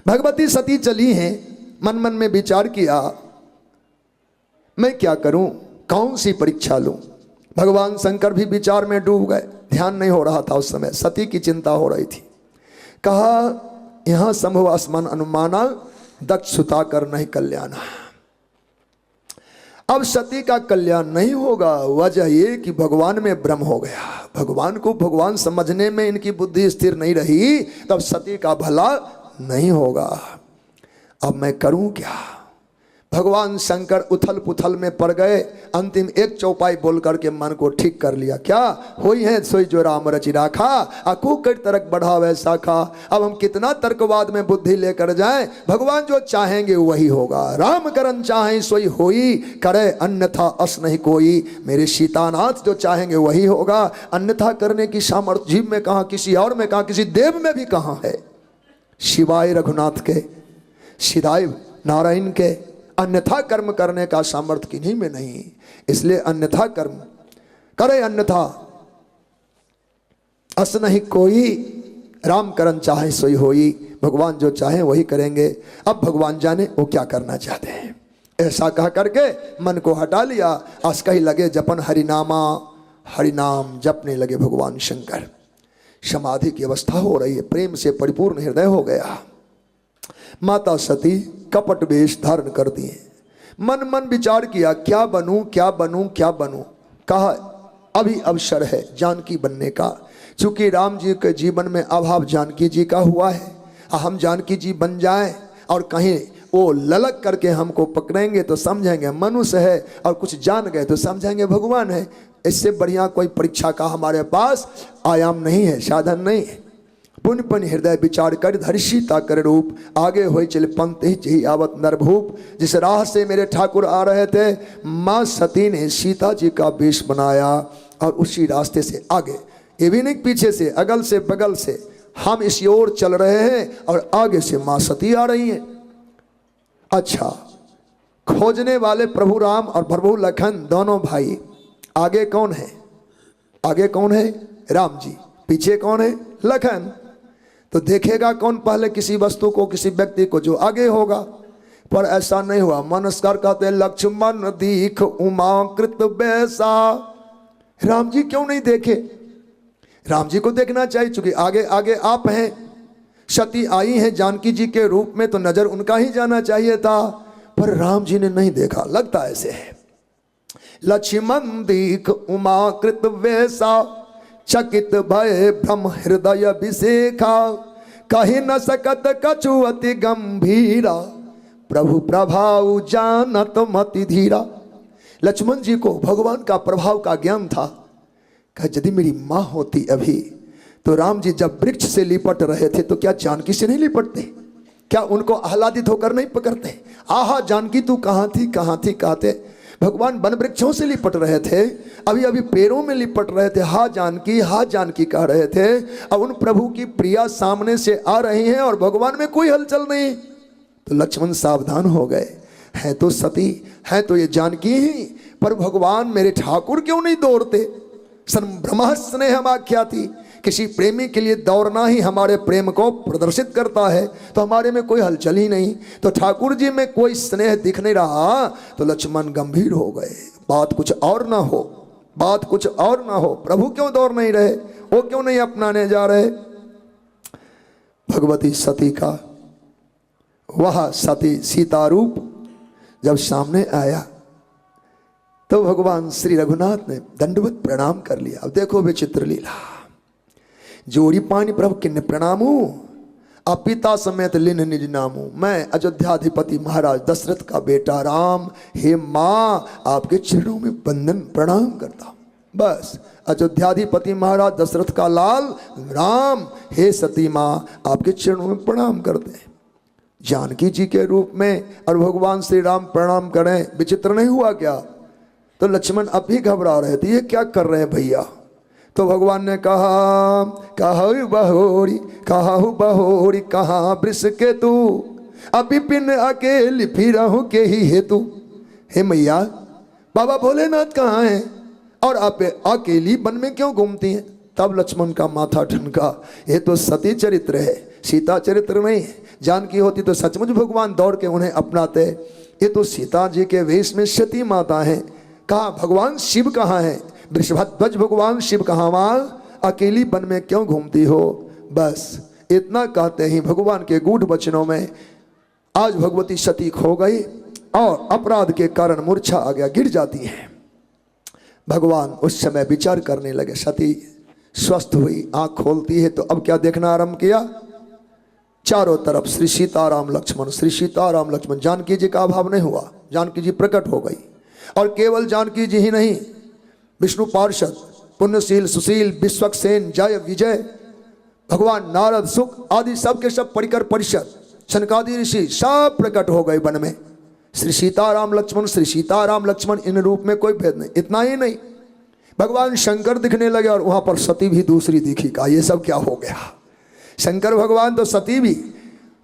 भगवती सती चली हैं, मन मन में विचार किया मैं क्या करूं, कौन सी परीक्षा लूं। भगवान शंकर भी विचार में डूब गए, ध्यान नहीं हो रहा था उस समय, सती की चिंता हो रही थी। कहा यहां संभव आसमान अनुमाना, दक्ष सुता कर नहीं कल्याण। अब सती का कल्याण नहीं होगा, वजह ये कि भगवान में भ्रम हो गया, भगवान को भगवान समझने में इनकी बुद्धि स्थिर नहीं रही, तब सती का भला नहीं होगा। अब मैं करूं क्या। भगवान शंकर उथल पुथल में पड़ गए, अंतिम एक चौपाई बोल करके मन को ठीक कर लिया। क्या होई है सोई जो राम रचि राखा, अकू कट तरक बढ़ावे शाखा। अब हम कितना तर्कवाद में बुद्धि लेकर जाएं, भगवान जो चाहेंगे वही होगा। राम करन चाहे सोई होई, करे अन्यथा अस नहीं कोई। मेरे सीतानाथ जो चाहेंगे वही होगा, अन्यथा करने की सामर्थ्य जीव में कहाँ, किसी और में कहाँ, किसी देव में भी कहाँ है। शिवाय रघुनाथ के, सिदाय नारायण के, अन्यथा कर्म करने का सामर्थ्य किन्हीं में नहीं। इसलिए अन्यथा कर्म करे, अन्यथा अस नहीं कोई। राम करन चाहे सोई होई, भगवान जो चाहे वही करेंगे। अब भगवान जाने वो क्या करना चाहते हैं। ऐसा कह करके मन को हटा लिया, अस्कही लगे जपन हरिनामा, हरिनाम जपने लगे भगवान शंकर। समाधि की अवस्था हो रही है, प्रेम से परिपूर्ण हृदय हो गया। माता सती कपट वेश धारण कर दिए, मन मन विचार किया क्या बनूं क्या बनूं क्या बनूं। कहा अभी अवसर है जानकी बनने का, चूंकि राम जी के जीवन में अभाव जानकी जी का हुआ है। हम जानकी जी बन जाएं और कहीं वो ललक करके हमको पकड़ेंगे तो समझेंगे मनुष्य है, और कुछ जान गए तो समझेंगे भगवान है। इससे बढ़िया कोई परीक्षा का हमारे पास आयाम नहीं है, साधन नहीं है। पुण्य पुण्य हृदय विचार कर धरि सीता कर रूप, आगे हो चल पंथ ही आवत नरभूप। जिस राह से मेरे ठाकुर आ रहे थे, माँ सती ने सीता जी का वेश बनाया और उसी रास्ते से आगे, ये भी नहीं पीछे से, अगल से बगल से हम इस ओर चल रहे हैं और आगे से माँ सती आ रही हैं। अच्छा, खोजने वाले प्रभु राम और प्रभु लखन दोनों भाई, आगे कौन है, आगे कौन है, राम जी, पीछे कौन है, लखन। तो देखेगा कौन पहले किसी वस्तु को, किसी व्यक्ति को, जो आगे होगा। पर ऐसा नहीं हुआ। मनस्कार कहते हैं लक्ष्मण दीख उमा कृत बैसा। राम जी क्यों नहीं देखे, राम जी को देखना चाहिए, चूंकि आगे आगे आप हैं, सती आई हैं जानकी जी के रूप में, तो नजर उनका ही जाना चाहिए था, पर राम जी ने नहीं देखा। लगता ऐसे है, लक्ष्मण दीख उमा कृत वैसा, चकित भय भ्रम हृदय विशेखा, कही न सकत कछु अति गंभीरा, प्रभु प्रभाव जानत मति धीरा। लक्ष्मण जी को भगवान का प्रभाव का ज्ञान था। कहा यदि मेरी माँ होती अभी, तो राम जी जब वृक्ष से लिपट रहे थे तो क्या जानकी से नहीं लिपटते, क्या उनको आह्लादित होकर नहीं पकड़ते। आहा जानकी तू कहाँ थी, कहाँ थी कहते। भगवान वन वृक्षों से लिपट रहे थे, अभी अभी पेड़ों में लिपट रहे थे, हा जानकी कह रहे थे। अब उन प्रभु की प्रिया सामने से आ रही हैं और भगवान में कोई हलचल नहीं। तो लक्ष्मण सावधान हो गए, है तो सती, है तो ये जानकी ही, पर भगवान मेरे ठाकुर क्यों नहीं दौड़ते। संभ्रम स्नेह आख्याति, किसी प्रेमी के लिए दौड़ना ही हमारे प्रेम को प्रदर्शित करता है, तो हमारे में कोई हलचल ही नहीं, तो ठाकुर जी में कोई स्नेह दिख नहीं रहा। तो लक्ष्मण गंभीर हो गए, बात कुछ और ना हो, बात कुछ और ना हो, प्रभु क्यों दौड़ नहीं रहे, वो क्यों नहीं अपनाने जा रहे। भगवती सती का वह सती सीता रूप जब सामने आया, तो भगवान श्री रघुनाथ ने दंडवत प्रणाम कर लिया। अब देखो विचित्र लीला, जोड़ी पानी प्रभु किन्ने प्रणामू, अपिता समेत लिन निज नामू। मैं अयोध्याधिपति महाराज दशरथ का बेटा राम, हे माँ आपके चरणों में बंदन प्रणाम करता हूँ। बस अयोध्याधिपति महाराज दशरथ का लाल राम, हे सती माँ आपके चरणों में प्रणाम करते हैं। जानकी जी के रूप में और भगवान श्री राम प्रणाम करें, विचित्र नहीं हुआ क्या। तो लक्ष्मण अब भी घबरा रहे थे, ये क्या कर रहे हैं भैया। तो भगवान ने कहा, कहु बहोरी कहाँ वृष के तू, अभी पिन अकेली फिरहु के ही हेतु। हे मैया, बाबा भोलेनाथ कहाँ हैं और आप अकेली वन में क्यों घूमती हैं। तब लक्ष्मण का माथा ठनका, ये तो सती चरित्र है, सीता चरित्र नहीं है। जानकी होती तो सचमुच भगवान दौड़ के उन्हें अपनाते। ये तो सीता जी के वेश में सती माता है। कहा भगवान शिव कहाँ है? वृषभध्वज भगवान शिव कहाँ? वहाँ अकेली वन में क्यों घूमती हो? बस इतना कहते ही भगवान के गूढ़ वचनों में आज भगवती सती खो गई और अपराध के कारण मूर्छा आ गया, गिर जाती है। भगवान उस समय विचार करने लगे। सती स्वस्थ हुई, आंख खोलती है तो अब क्या देखना आरंभ किया? चारों तरफ श्री सीताराम लक्ष्मण, श्री सीताराम लक्ष्मण। जानकी जी का अभाव नहीं हुआ, जानकी जी प्रकट हो गई। और केवल जानकी जी ही नहीं, विष्णु पार्षद, पुण्यशील, सुशील, विश्वक्सेन, जय विजय, भगवान नारद, सुख आदि सब के सब परिकर परिषद, सनकादि ऋषि सब प्रकट हो गए वन में। श्री सीताराम लक्ष्मण, श्री सीताराम लक्ष्मण, इन रूप में कोई भेद नहीं। इतना ही नहीं, भगवान शंकर दिखने लगे और वहां पर सती भी दूसरी दिखी। का ये सब क्या हो गया? शंकर भगवान तो सती भी,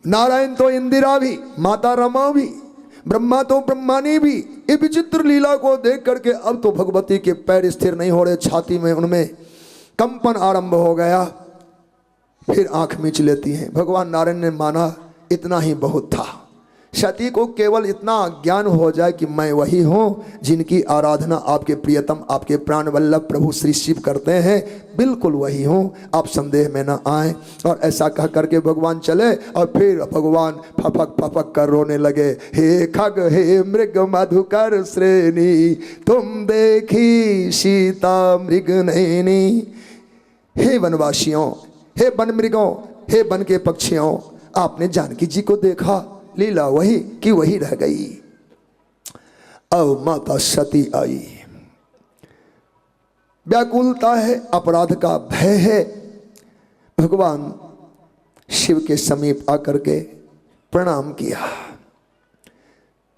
नारायण तो इंदिरा भी, माता रमा भी, ब्रह्मा तो ब्रह्मानी भी। ये विचित्र लीला को देख करके अब तो भगवती के पैर स्थिर नहीं हो रहे, छाती में उनमें कंपन आरंभ हो गया। फिर आंख मीच लेती हैं। भगवान नारायण ने माना इतना ही बहुत था। सती को केवल इतना ज्ञान हो जाए कि मैं वही हूँ जिनकी आराधना आपके प्रियतम, आपके प्राण वल्लभ प्रभु श्री शिव करते हैं, बिल्कुल वही हूँ, आप संदेह में न आए। और ऐसा कह करके भगवान चले और फिर भगवान फपक फपक कर रोने लगे। हे खग, हे मृग मधुकर श्रेणी, तुम देखी सीता मृग नैनी। हे वनवासियों, हे वन मृगों, हे वन के पक्षियों, आपने जानकी जी को देखा, लीला वही की वही रह गई। अब माता सती आई। व्याकुलता है, अपराध का भय है। भगवान शिव के समीप आकर के प्रणाम किया।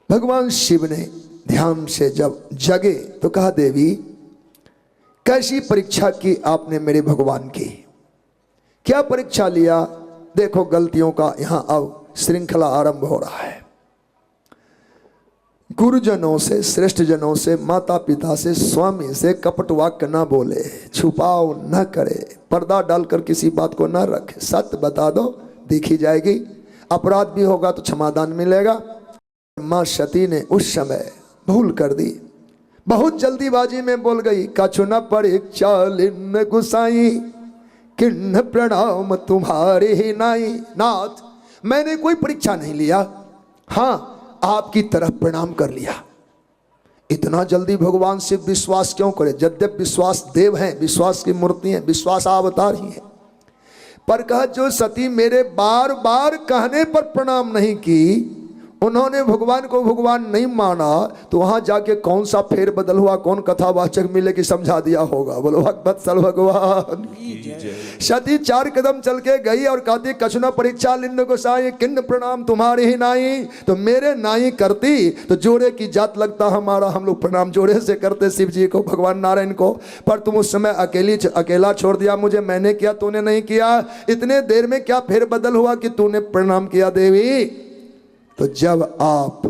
भगवान शिव ने ध्यान से जब जगे तो कहा, देवी कैसी परीक्षा की आपने मेरे भगवान की? क्या परीक्षा लिया? देखो गलतियों का यहां अब श्रृंखला आरंभ हो रहा है। गुरुजनों से, श्रेष्ठ जनों से, माता पिता से, स्वामी से कपट वाक्य न बोले, छुपाव न करे, पर्दा डालकर किसी बात को न रखे, सत्य बता दो, देखी जाएगी। अपराध भी होगा तो क्षमादान मिलेगा। मां सती ने उस समय भूल कर दी, बहुत जल्दीबाजी में बोल गई। कछु न परीक्षा लिन्न गुसाई, किन्न प्रणाम तुम्हारे ही नाई। नाथ, मैंने कोई परीक्षा नहीं लिया, हाँ आपकी तरफ प्रणाम कर लिया। इतना जल्दी भगवान से विश्वास क्यों करे? यद्यप विश्वास देव हैं, विश्वास की मूर्ति हैं, विश्वास अवतार ही है, पर कहा जो सती मेरे बार बार कहने पर प्रणाम नहीं की, उन्होंने भगवान को भगवान नहीं माना, तो वहां जाके कौन सा फेर बदल हुआ, कौन कथावाचक मिले कि समझा दिया होगा। बोलो वत्सल भगवान। सती 4 कदम चल के गई और कहती, कछुना परीक्षा लिन्न गोसाई, किन्न प्रणाम तुम्हारे ही नाई। तो मेरे नाई करती तो जोड़े की जात लगता हमारा, हम लोग प्रणाम जोड़े से करते शिव जी को, भगवान नारायण को। पर तुम उस समय अकेला छोड़ दिया मुझे, मैंने किया तूने नहीं किया। इतने देर में क्या फेर बदल हुआ कि तूने प्रणाम किया देवी? तो जब आप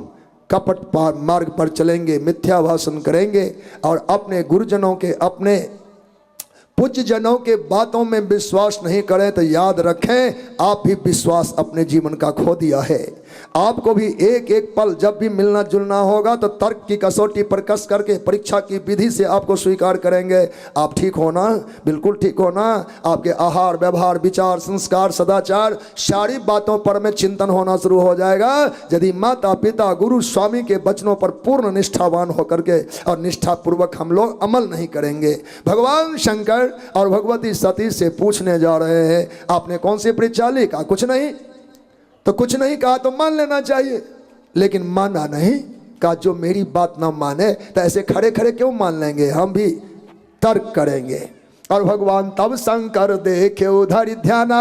कपट मार्ग पर चलेंगे, मिथ्या भाषण करेंगे और अपने गुरुजनों के, अपने पूज्य जनों के बातों में विश्वास नहीं करें, तो याद रखें आप भी विश्वास अपने जीवन का खो दिया है। आपको भी एक एक पल जब भी मिलना जुलना होगा तो तर्क की कसौटी पर कस करके परीक्षा की विधि से आपको स्वीकार करेंगे। आप ठीक होना, बिल्कुल ठीक होना। आपके आहार, व्यवहार, विचार, संस्कार, सदाचार, सारी बातों पर में चिंतन होना शुरू हो जाएगा यदि माता पिता गुरु स्वामी के वचनों पर पूर्ण निष्ठावान होकर के और निष्ठापूर्वक हम लोग अमल नहीं करेंगे। भगवान शंकर और भगवती सती से पूछने जा रहे हैं, आपने कौन सी परीक्षा ली? कहा कुछ नहीं। तो कुछ नहीं कहा तो मान लेना चाहिए, लेकिन माना नहीं। कहा जो मेरी बात ना माने तो ऐसे खड़े खड़े क्यों मान लेंगे, हम भी तर्क करेंगे। और भगवान तब शंकर देखे उधर ध्याना,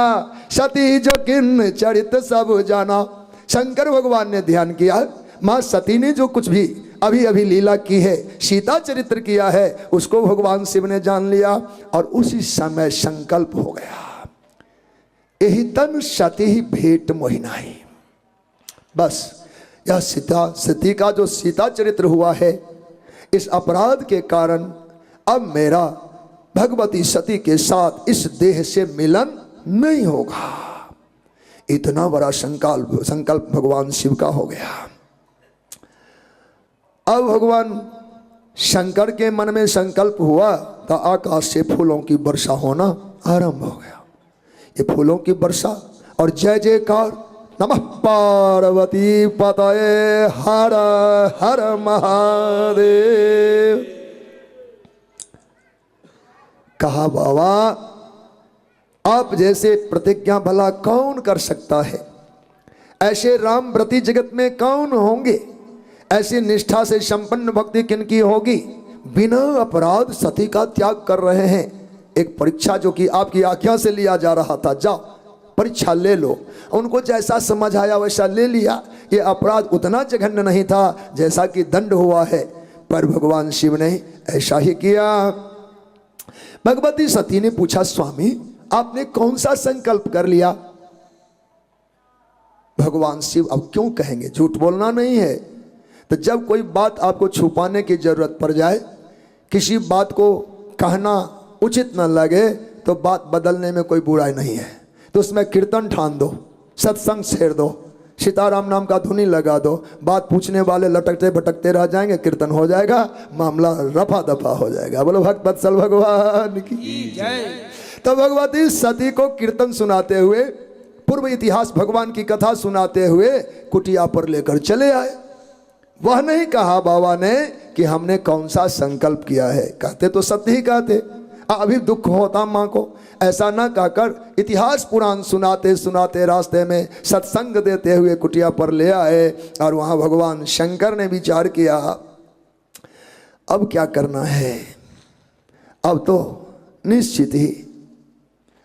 सती जो किन्न चरित सब जाना। शंकर भगवान ने ध्यान किया, माँ सती ने जो कुछ भी अभी अभी लीला की है, सीता चरित्र किया है, उसको भगवान शिव ने जान लिया। और उसी समय संकल्प हो गया, यही तन सती ही भेंट मोहिनाई। बस यह सती का जो सीता चरित्र हुआ है, इस अपराध के कारण अब मेरा भगवती सती के साथ इस देह से मिलन नहीं होगा। इतना बड़ा संकल्प भगवान शिव का हो गया। अब भगवान शंकर के मन में संकल्प हुआ तो आकाश से फूलों की वर्षा होना आरंभ हो गया। ये फूलों की वर्षा और जय जयकार, नमः पार्वती पतये हर हर महादेव। कहा बाबा आप जैसे प्रतिज्ञा भला कौन कर सकता है, ऐसे राम व्रती जगत में कौन होंगे, ऐसी निष्ठा से संपन्न भक्ति किनकी होगी। बिना अपराध सती का त्याग कर रहे हैं। एक परीक्षा जो कि आपकी आज्ञा से लिया जा रहा था, जाओ परीक्षा ले लो। उनको जैसा समझ आया वैसा ले लिया। ये अपराध उतना जघन्य नहीं था जैसा कि दंड हुआ है, पर भगवान शिव ने ऐसा ही किया। भगवती सती ने पूछा, स्वामी आपने कौन सा संकल्प कर लिया। भगवान शिव अब क्यों कहेंगे, झूठ बोलना नहीं है। तो जब कोई बात आपको छुपाने की जरूरत पड़ जाए, किसी बात को कहना उचित न लगे, तो बात बदलने में कोई बुराई नहीं है। तो उसमें कीर्तन ठान दो, सत्संग छेड़ दो, सीताराम नाम का धुनी लगा दो। बात पूछने वाले लटकते भटकते रह जाएंगे, कीर्तन हो जाएगा, मामला रफा दफा हो जाएगा। बोलो भक्त वत्सल भगवान की जय। तो भगवती सती को कीर्तन सुनाते हुए, पूर्व इतिहास भगवान की कथा सुनाते हुए कुटिया पर लेकर चले आए। वह नहीं कहा बाबा ने कि हमने कौन सा संकल्प किया है, कहते तो सत्य ही कहते, अभी दुख होता माँ को। ऐसा ना कहकर इतिहास पुराण सुनाते सुनाते रास्ते में सत्संग देते हुए कुटिया पर ले आए। और वहाँ भगवान शंकर ने विचार किया, अब क्या करना है। अब तो निश्चित ही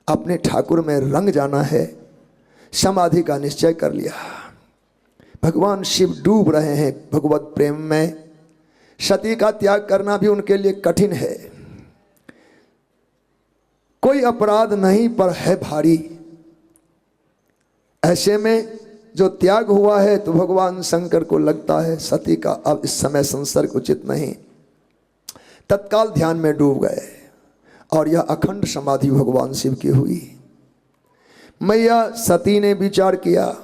अपने ठाकुर में रंग जाना है। समाधि का निश्चय कर लिया। भगवान शिव डूब रहे हैं भगवत प्रेम में। सती का त्याग करना भी उनके लिए कठिन है। कोई अपराध नहीं पर है भारी। ऐसे में जो त्याग हुआ है तो भगवान शंकर को लगता है सती का अब इस समय संसर्ग उचित नहीं। तत्काल ध्यान में डूब गए और यह अखंड समाधि भगवान शिव की हुई। मैया सती ने विचार किया,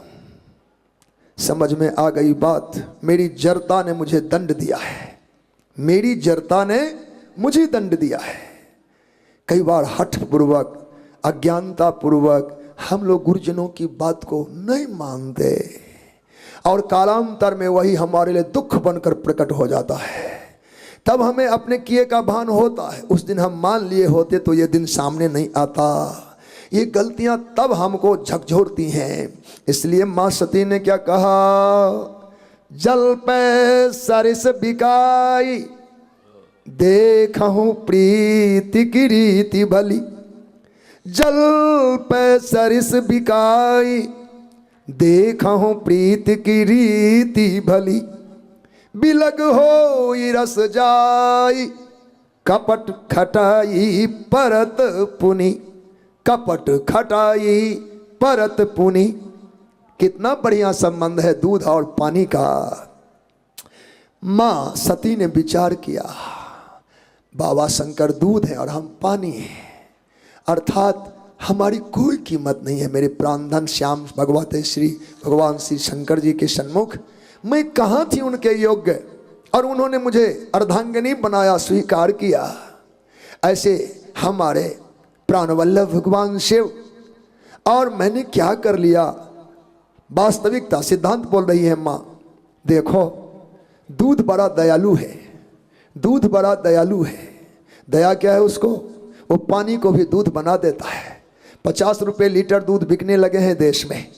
समझ में आ गई बात, मेरी जरता ने मुझे दंड दिया है, मेरी जरता ने मुझे दंड दिया है। कई बार हठ पूर्वक अज्ञानता पूर्वक हम लोग गुरुजनों की बात को नहीं मानते और कालांतर में वही हमारे लिए दुख बनकर प्रकट हो जाता है। तब हमें अपने किए का भान होता है। उस दिन हम मान लिए होते तो ये दिन सामने नहीं आता। ये गलतियां तब हमको झकझोरती हैं। इसलिए माँ सती ने क्या कहा, जल पे सरिस बिकाई देखूं प्रीति की रीति भली। जल पे सरिस बिकाई देखूं प्रीति की रीति भली। बिलग हो रस जाई कपट खटाई परत पुनी। कपट खटाई परत पुनी। कितना बढ़िया संबंध है दूध और पानी का। माँ सती ने विचार किया, बाबा शंकर दूध है और हम पानी हैं, अर्थात हमारी कोई कीमत नहीं है। मेरे प्राणधन श्याम भगवते श्री भगवान श्री शंकर जी के सन्मुख मैं कहाँ थी उनके योग्य, और उन्होंने मुझे अर्धांगिनी बनाया, स्वीकार किया। ऐसे हमारे प्राणवल्लभ भगवान शिव, और मैंने क्या कर लिया। वास्तविकता सिद्धांत बोल रही है माँ, देखो दूध बड़ा दयालु है, दूध बड़ा दयालु है। दया क्या है उसको, वो पानी को भी दूध बना देता है। 50 रुपये लीटर दूध बिकने लगे हैं देश में,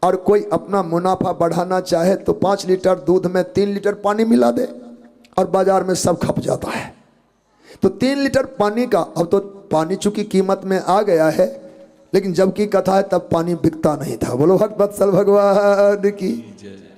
और कोई अपना मुनाफा बढ़ाना चाहे तो 5 लीटर दूध में 3 लीटर पानी मिला दे और बाजार में सब खप जाता है। तो 3 लीटर पानी का, अब तो पानी चूंकि कीमत में आ गया है, लेकिन जब की कथा है तब पानी बिकता नहीं था। बोलो भक्त वत्सल भगवान की।